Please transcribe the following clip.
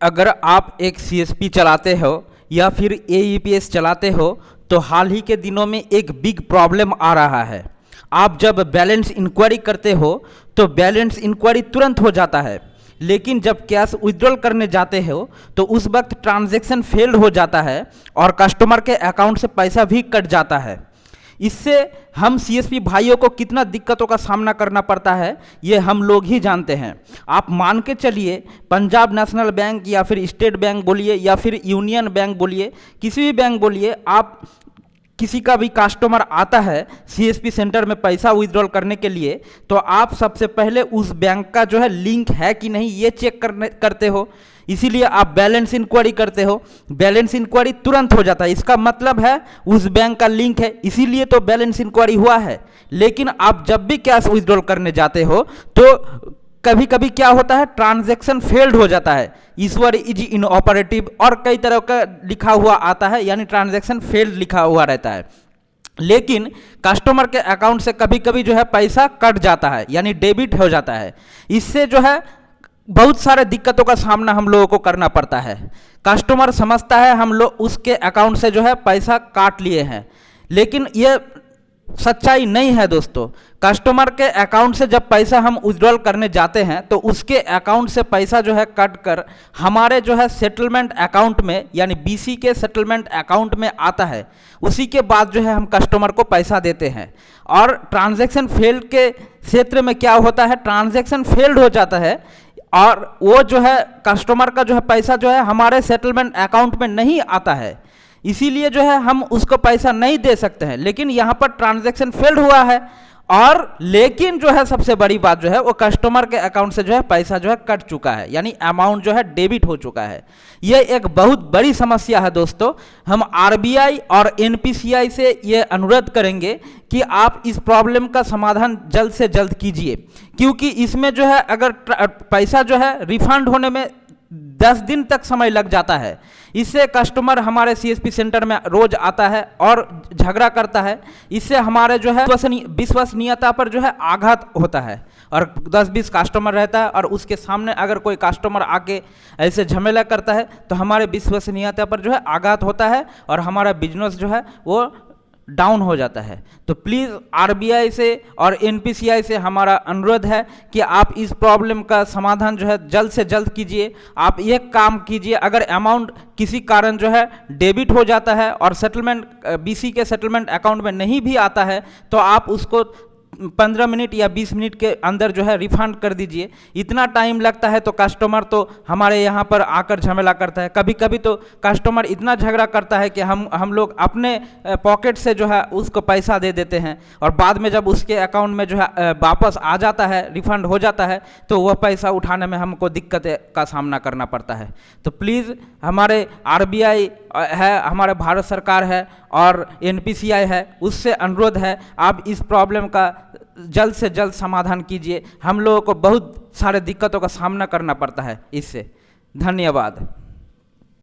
अगर आप एक सीएसपी चलाते हो या फिर एईपीएस चलाते हो तो हाल ही के दिनों में एक बिग प्रॉब्लम आ रहा है। आप जब बैलेंस इंक्वायरी करते हो तो बैलेंस इंक्वायरी तुरंत हो जाता है, लेकिन जब कैश विड्रॉल करने जाते हो तो उस वक्त ट्रांजैक्शन फेल्ड हो जाता है और कस्टमर के अकाउंट से पैसा भी कट जाता है। इससे हम सीएसपी भाइयों को कितना दिक्कतों का सामना करना पड़ता है ये हम लोग ही जानते हैं। आप मान के चलिए, पंजाब नेशनल बैंक या फिर स्टेट बैंक बोलिए या फिर यूनियन बैंक बोलिए, किसी भी बैंक बोलिए, आप किसी का भी कस्टमर आता है सीएसपी सेंटर में पैसा विड्रॉल करने के लिए तो आप सबसे पहले उस बैंक का जो है लिंक है कि नहीं ये चेक करते हो। इसीलिए आप बैलेंस इंक्वायरी करते हो। बैलेंस इंक्वायरी तुरंत हो जाता है, इसका मतलब है उस बैंक का लिंक है, इसीलिए तो बैलेंस इंक्वायरी हुआ है। लेकिन आप जब भी कैश विड्रॉल करने जाते हो तो कभी कभी क्या होता है, ट्रांजैक्शन फेल्ड हो जाता है, ईश्वर इज इनऑपरेटिव और कई तरह का लिखा हुआ आता है, यानी ट्रांजैक्शन फेल्ड लिखा हुआ रहता है। लेकिन कस्टमर के अकाउंट से कभी कभी जो है पैसा कट जाता है, यानी डेबिट हो जाता है। इससे जो है बहुत सारे दिक्कतों का सामना हम लोगों को करना पड़ता है। कस्टमर समझता है हम लोग उसके अकाउंट से जो है पैसा काट लिए हैं, लेकिन ये सच्चाई नहीं है दोस्तों। कस्टमर के अकाउंट से जब पैसा हम विड्रॉल करने जाते हैं तो उसके अकाउंट से पैसा जो है कट कर हमारे जो है सेटलमेंट अकाउंट में, यानी बीसी के सेटलमेंट अकाउंट में आता है। उसी के बाद जो है हम कस्टमर को पैसा देते हैं। और ट्रांजैक्शन फेल्ड के क्षेत्र में क्या होता है, ट्रांजैक्शन फेल्ड हो जाता है और वो जो है कस्टमर का जो है पैसा जो है हमारे सेटलमेंट अकाउंट में नहीं आता है, इसीलिए जो है हम उसको पैसा नहीं दे सकते हैं। लेकिन यहाँ पर ट्रांजैक्शन फेल्ड हुआ है और लेकिन जो है सबसे बड़ी बात जो है वो कस्टमर के अकाउंट से जो है पैसा जो है कट चुका है, यानी अमाउंट जो है डेबिट हो चुका है। ये एक बहुत बड़ी समस्या है दोस्तों। हम आरबीआई और एनपीसीआई से ये अनुरोध करेंगे कि आप इस प्रॉब्लम का समाधान जल्द से जल्द कीजिए, क्योंकि इसमें जो है अगर पैसा जो है रिफंड होने में 10 दिन तक समय लग जाता है। इससे कस्टमर हमारे सीएसपी सेंटर में रोज आता है और झगड़ा करता है। इससे हमारे जो है विश्वसनीयता पर जो है आघात होता है और 10-20 कस्टमर रहता है और उसके सामने अगर कोई कस्टमर आके ऐसे झमेला करता है तो हमारे विश्वसनीयता पर जो है आघात होता है और हमारा बिजनेस जो है वो डाउन हो जाता है। तो प्लीज़ आरबीआई से और एनपीसीआई से हमारा अनुरोध है कि आप इस प्रॉब्लम का समाधान जो है जल्द से जल्द कीजिए। आप ये काम कीजिए, अगर अमाउंट किसी कारण जो है डेबिट हो जाता है और सेटलमेंट बीसी के सेटलमेंट अकाउंट में नहीं भी आता है तो आप उसको 15 मिनट या 20 मिनट के अंदर जो है रिफंड कर दीजिए। इतना टाइम लगता है तो कस्टमर तो हमारे यहाँ पर आकर झमेला करता है। कभी कभी तो कस्टमर इतना झगड़ा करता है कि हम लोग अपने पॉकेट से जो है उसको पैसा दे देते हैं और बाद में जब उसके अकाउंट में जो है वापस आ जाता है, रिफंड हो जाता है, तो वह पैसा उठाने में हमको दिक्कत का सामना करना पड़ता है। तो प्लीज़ हमारे आरबीआई है, हमारे भारत सरकार है और एनपीसीआई है, उससे अनुरोध है आप इस प्रॉब्लम का जल्द से जल्द समाधान कीजिए। हम लोगों को बहुत सारे दिक्कतों का सामना करना पड़ता है इससे। धन्यवाद।